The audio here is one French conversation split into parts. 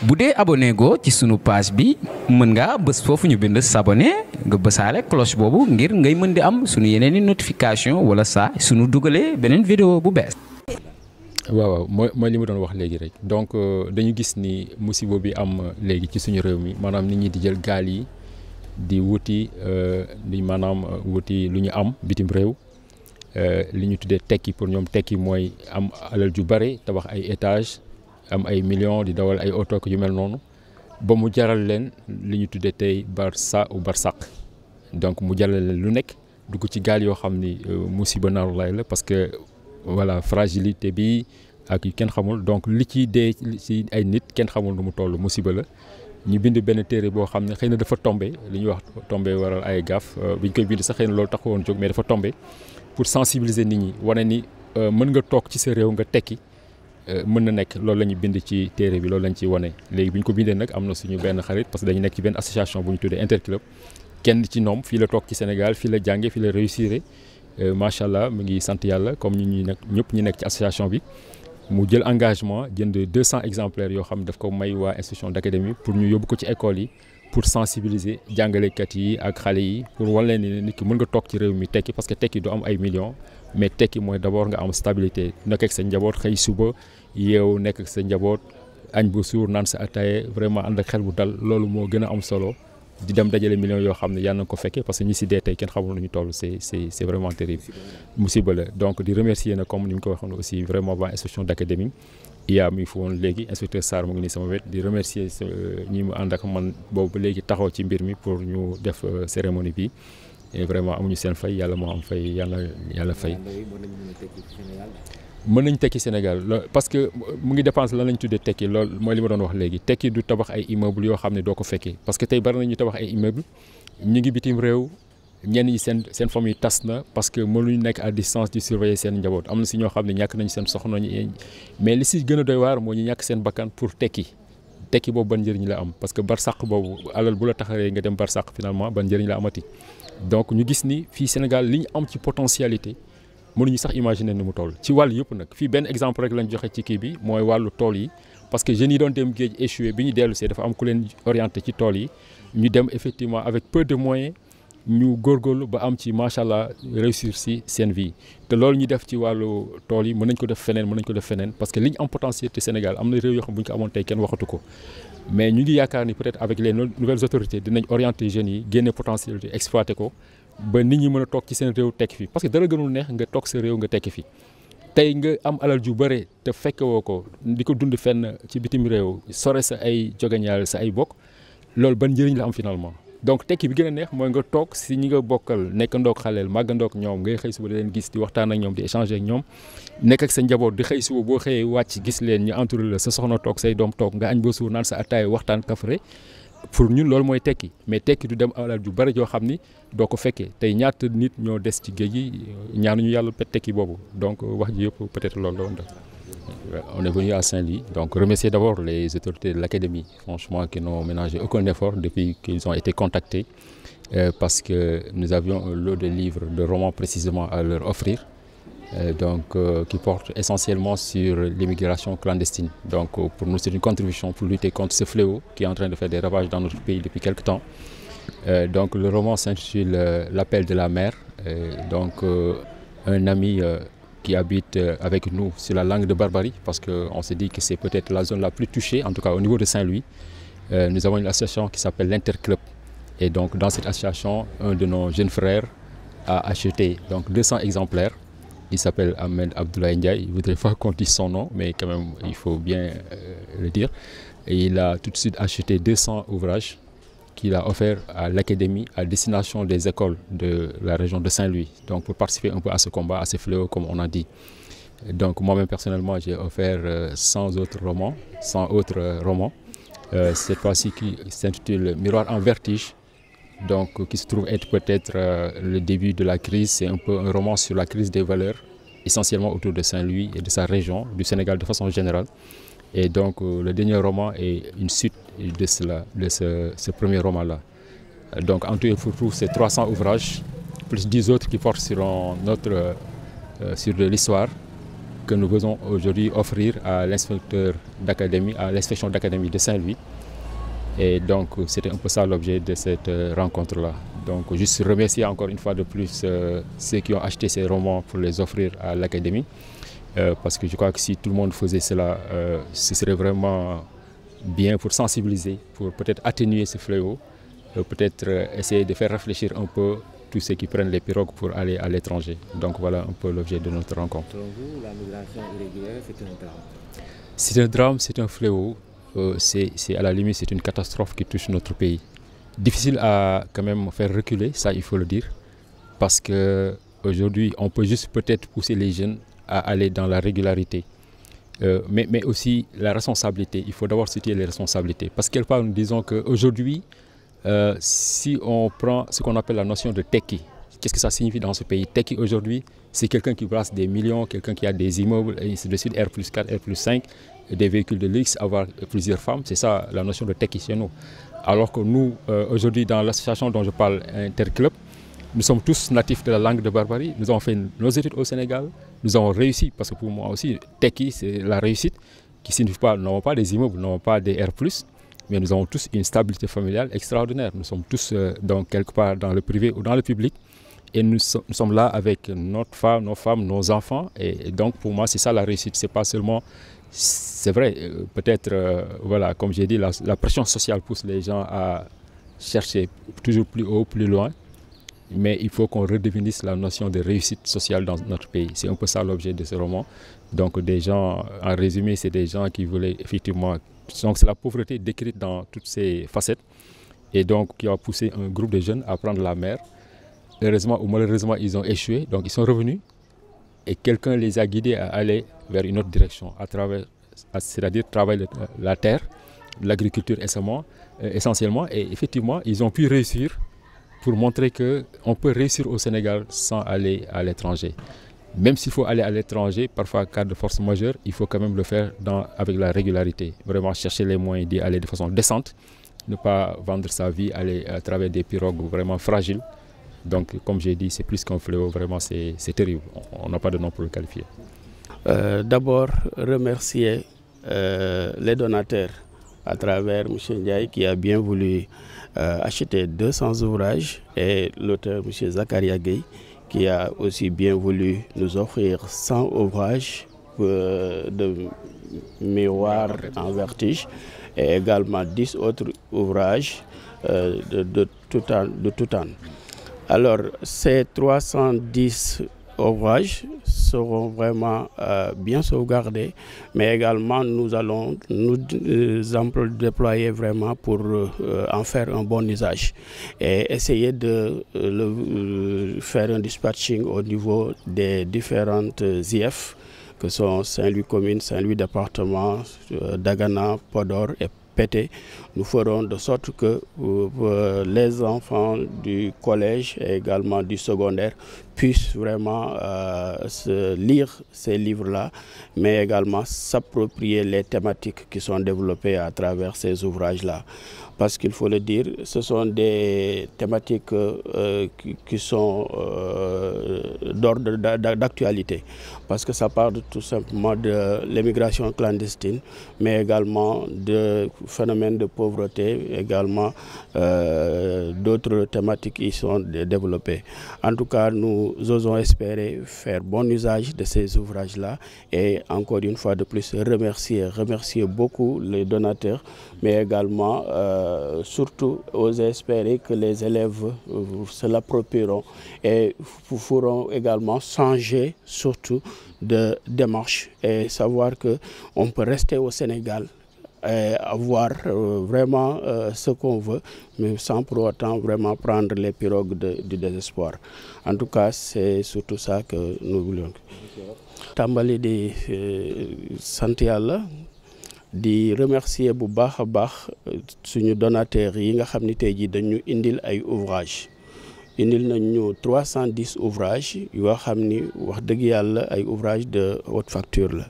bu dee abonné go ci sunu page bi mën ngaa bës foofu ñu bind s'abonner nga bësaale cloche boobu ngir ngay mën di am sunu yeneen i notification wala saa sunu dugalee beneen vidéo bu bees. waaw mooy li ma doon wax léegi rek donc dañu gis ni musiba bi am léegi ci suñu réew mi maanaam nit ñi di jël gaal yi di wuti wuti lu ñu am bitim réew li ñu tuddee tekki pour ñoom tekki mooy am alal ju bare tabax ay étage am ay millions di dawal ay oto yu mel noonu ba mu jaral leen li ñu tuddee tey barça ou barsaq donc mu jaral leen lu nekk dugg ci gaal yoo xam ni musiba naaru lay la parce que voilà fragilité bi ak kenn xamul donc li ci dee ci ay nit kenn xamul nu mu toll musiba la ñu bind benn téere boo xam ne xëy na dafa tombé li ñuy wax tombé waral ay gaaf bi ñu koy bind sax xëy na loolu taxu woon jóg mais dafa tombé pour sensibiliser nit ñi wane ni mën nga toog ci sa réew nga tekki mën na nekk loolu la ñu bind ci téere bi loolu lañ ci wane léegi bi ñu ko bindee nag am na suñu benn xarit parce que dañu nekk ci benn association bu ñu tuddee Interclub kenn ci ñoom fii la toog ci Sénégal fii la jànge fii la réussir macha allah mu ngi sant yàlla comme ñi nag ñëpp ñi nekk ci association bi mu jël engagement jënd 200 exemplaires yoo xam ne daf ko may waa institution d'académie pour ñu yóbbu ko ci école yi pour sensibiliser jàngalekat yi ak xale yi pour wan leen ni nit ki mën nga toog ci réew mi tekki parce que tekki du am ay millions mais tekki mooy d'abord nga am stabilité nekk ak sa njaboot xëy suba yeewu nekk ak sa njaboot añ bu suur naan sa ataaya vraiment ànd ak xel bu dal loolu moo gën a am solo di dem dajale millions yoo xam ne yàlla na ko fekkee parce que ñi si dee tey kenn xamul nu ñu toll c'est vraiment terrible musiba la donc di remercier na comme ni ñu ko waxoon aussi vraiment waa institution d'académie IA mi ngi fi woon léegi inspecteur Sarr mu ngi nii sama wet di remercier ñi mu ànd ak man boobu léegi taxaw ci mbir mi pour ñu def cérémonie bi et vraiment amuñu seen fay yàlla moo am fay yàlla fay. mën nañ tekki Sénégal parce que mu ngi dépense lan lañ tuddee tekki loolu mooy li ma doon wax léegi tekki du tabax ay immeuble yoo xam ne doo ko fekkee parce que tey bari nañu tabax ay immeuble ñu ngi bitim réew ñenn ñi seen famille tas na parce que mënuñu nekk à distance di surveiller seen njaboot am na si ñoo xam ne ñàkk nañ seen soxna mais li si gën a doy waar moo ñu ñàkk seen bakkan pour tekki boobu ban njëriñ la am parce que barsàq boobu alal bu la taxaree nga dem barsàq finalement ban njëriñ la amati donc ñu gis ni fii Sénégal li ñu am ci potentialité mënuñu sax imaginer ni mu toll ci wàll yëpp nag fii benn exemple rek lañ joxe ci kii bi mooy wàllu tool yi parce que jeunes yi doon dem géej échoué bi ñu dellu see dafa am ku leen orienté ci tool yi ñu dem effectivement avec peu de moyens ñu góorgóorlu ba am ci macha allah réussir si seen vie te loolu ñu def ci wàllu tool yi mën nañ ko def feneen parce que li ñu am potentialité Sénégal am na réew yoo xam bu ñu ko amoon tey kenn waxatu ko mais ñu ngi yaakaar ni peut-être avec les nouvelles autorités dinañ orienter jeunes yi génne potentialité exploiter ko ba nit ñi mën a toog ci seen réew tekki fi parce que dara gënul neex nga toog sa réew nga tekki fi tey nga am alal ju bare te fekke woo ko di ko dund fenn ci bitim réew sore sa ay jogañaal sa ay bokk loolu ban njëriñ la am finalement donc tekki bi gën a neex mooy nga toog si ñi nga bokkal nekk ndoog xaleel màggandoog ñoom ngay xëy suba di leen gis di waxtaan ak ñoom di échanger ak ñoom nekk ak sa njaboot di xëy suba boo xëyee wàcc gis leen ñu entouré la sa soxna toog say doom toog nga añ ba suur naan sa ataaya waxtaan kafre pour ñun loolu mooy tekki mais tekki du dem alal ju bari joo xam ni doo ko fekkee tey ñaata nit ñoo des ci géej gi ñaanuñu yàlla tekki boobu donc wax ji yëpp peut-être loolu la woon def. On est venu à Saint-Louis donc remercier d'abord les autorités de l'académie franchement qui n'ont ménagé aucun effort depuis qu'ils ont été contactés parce que nous avions un lot de livres de romans précisément à leur offrir. Qui porte essentiellement sur l'immigration clandestine. Donc pour nous, c'est une contribution pour lutter contre ce fléau qui est en train de faire des ravages dans notre pays depuis quelque temps. Donc le roman s'intitule L'appel de la mer. Un ami qui habite avec nous sur la langue de Barbarie, parce qu'on s'est dit que c'est peut-être la zone la plus touchée, en tout cas au niveau de Saint-Louis. Nous avons une association qui s'appelle l'Interclub. Et donc dans cette association, un de nos jeunes frères a acheté donc 200 exemplaires. Il s'appelle Ahmed Abdoulaye Ndiaye. Il ne voudrait pas qu'on dise son nom, mais quand même, il faut bien le dire. Et il a tout de suite acheté 200 ouvrages qu'il a offerts à l'académie à destination des écoles de la région de Saint-Louis. Donc pour participer un peu à ce combat, à ces fléaux, comme on a dit. Donc moi-même, personnellement, j'ai offert 100 autres romans. Cette fois-ci qui s'intitule Miroir en vertige. Donc, qui se trouve être peut-être le début de la crise. C'est un peu un roman sur la crise des valeurs, essentiellement autour de Saint-Louis et de sa région, du Sénégal de façon générale. Et donc, le dernier roman est une suite de ce premier roman-là. Donc, en tout et pour tout, c'est 300 ouvrages, plus 10 autres qui portent sur de l'histoire. que nous faisons aujourd'hui offrir à l'inspecteur d'académie, à l'inspection d'académie de Saint-Louis. Et donc c'était un peu ça l'objet de cette rencontre-là. Donc juste remercier encore une fois de plus ceux qui ont acheté ces romans pour les offrir à l'académie. Parce que je crois que si tout le monde faisait cela, ce serait vraiment bien pour sensibiliser, pour peut-être atténuer ce fléau, peut-être essayer de faire réfléchir un peu tous ceux qui prennent les pirogues pour aller à l'étranger. Donc voilà un peu l'objet de notre rencontre. Selon vous, la migration irrégulière, c'est un drame? C'est un drame, c'est un fléau. C'est à la limite, c'est une catastrophe qui touche notre pays. Difficile à quand même faire reculer, ça il faut le dire, parce que aujourd'hui on peut juste peut-être pousser les jeunes à aller dans la régularité, mais aussi la responsabilité. Il faut d'abord situer les responsabilités, parce que quelque part nous disons qu'aujourd'hui, si on prend ce qu'on appelle la notion de tekki, qu'est-ce que ça signifie dans ce pays? Tekki aujourd'hui, c'est quelqu'un qui brasse des millions, quelqu'un qui a des immeubles, et ainsi de suite, R+4, R+5, des véhicules de luxe, avoir plusieurs femmes, c'est ça la notion de tekki chez nous. Alors que nous, aujourd'hui, dans l'association dont je parle, Interclub, nous sommes tous natifs de la langue de Barbarie. Nous avons fait nos études au Sénégal. Nous avons réussi, parce que pour moi aussi, tekki, c'est la réussite, qui signifie pas, nous n'avons pas des immeubles, nous n'avons pas des R+, mais nous avons tous une stabilité familiale extraordinaire. Nous sommes tous donc quelque part dans le privé ou dans le public. Et nous sommes là avec notre femme, nos femmes, nos enfants. Et donc pour moi, c'est ça la réussite. C'est pas seulement... C'est vrai, peut-être, voilà, comme j'ai dit, la pression sociale pousse les gens à chercher toujours plus haut, plus loin. Mais il faut qu'on redéfinisse la notion de réussite sociale dans notre pays. C'est un peu ça l'objet de ce roman. Donc des gens, en résumé, c'est des gens qui voulaient effectivement... Donc c'est la pauvreté décrite dans toutes ses facettes. Et donc qui a poussé un groupe de jeunes à prendre la mer. Heureusement ou malheureusement, ils ont échoué. Donc ils sont revenus. Et quelqu'un les a guidés à aller vers une autre direction, à travers, c'est-à-dire travailler la terre, l'agriculture essentiellement. Et effectivement, ils ont pu réussir pour montrer qu'on peut réussir au Sénégal sans aller à l'étranger. Même s'il faut aller à l'étranger, parfois cas de force majeure, il faut quand même le faire avec la régularité. Vraiment chercher les moyens d'y aller de façon décente, ne pas vendre sa vie, aller à travers des pirogues vraiment fragiles. Donc, comme j'ai dit, c'est plus qu'un fléau, vraiment c'est terrible. On n'a pas de nom pour le qualifier. D'abord, remercier les donateurs à travers M. Ndiaye qui a bien voulu acheter 200 ouvrages et l'auteur M. Zakaria Gueye qui a aussi bien voulu nous offrir 100 ouvrages de miroirs en vertige et également 10 autres ouvrages de tout temps. Alors, ces 310 ouvrages seront vraiment bien sauvegardés, mais également nous allons nous déployer vraiment pour en faire un bon usage et essayer de faire un dispatching au niveau des différentes IF que sont Saint-Louis commune, Saint-Louis département, Dagana, Podor et Pété. Nous ferons de sorte que les enfants du collège et également du secondaire puissent vraiment lire ces livres-là, mais également s'approprier les thématiques qui sont développées à travers ces ouvrages-là. Parce qu'il faut le dire, ce sont des thématiques qui sont d'ordre d'actualité. Parce que ça parle tout simplement de l'émigration clandestine, mais également de phénomènes de pauvreté, également d'autres thématiques qui sont développées. En tout cas, nous osons espérer faire bon usage de ces ouvrages-là et encore une fois de plus remercier beaucoup les donateurs, mais également surtout oser espérer que les élèves se l'approprieront et feront également changer surtout de démarche et savoir qu'on peut rester au Sénégal et avoir vraiment ce qu'on veut, mais sans pour autant vraiment prendre les pirogues du désespoir. En tout cas, c'est surtout ça que nous voulons. Tambali di sant Yàlla di remercier bu baax a baax suñu donateurs yi nga xam ni tey jii dañu indil ay ouvrages indil nañu 310 ouvrages yoo xam ni wax dëgg yàlla ay ouvrages de haute facture la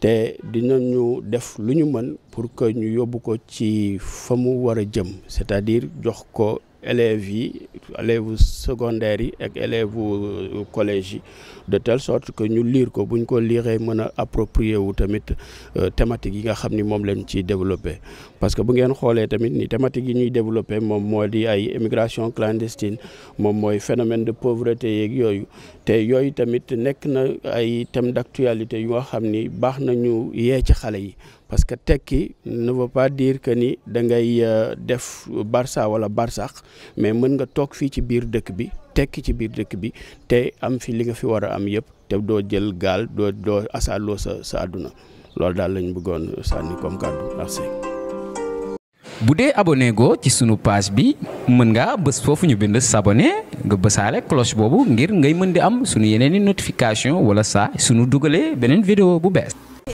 te dinañu def lu ñu mën pour que ñu yóbbu ko ci fa mu war a jëm, c'est-à-dire jox ko élèves yi élèves secondaires yi ak élèves collège yi de telle sorte que ñu lire ko buñ ko liree mën a approprier wu tamit thématique yi nga xam ni moom lañ ciy développé. parce que bu ngeen xoolee tamit ni thématique yi ñuy développé moom moo di ay immigration clandestine moom mooy phénomène de pauvreté yeeg yooyu te yooyu tamit nekk na ay thèmes d'actualité yu nga xam ni baax nañu yee ci xale yi. parce que tekki ne veut pas dire que ni da ngay def Barça wala Barsax mais mën nga toog fii ci biir dëkk bi tekki ci biir dëkk bi te am fi li nga fi war a am yëpp te doo jël gaal doo asaaloo sa àdduna loolu daal lañ bëggoon sànni comme kàddu merci. bu dee abonné go ci sunu page bi mën ngaa bës foofu ñu bind s'abonner nga bësaale cloche boobu ngir ngay mën di am sunu yeneen i notification wala saa sunu dugalee beneen vidéo bu bees.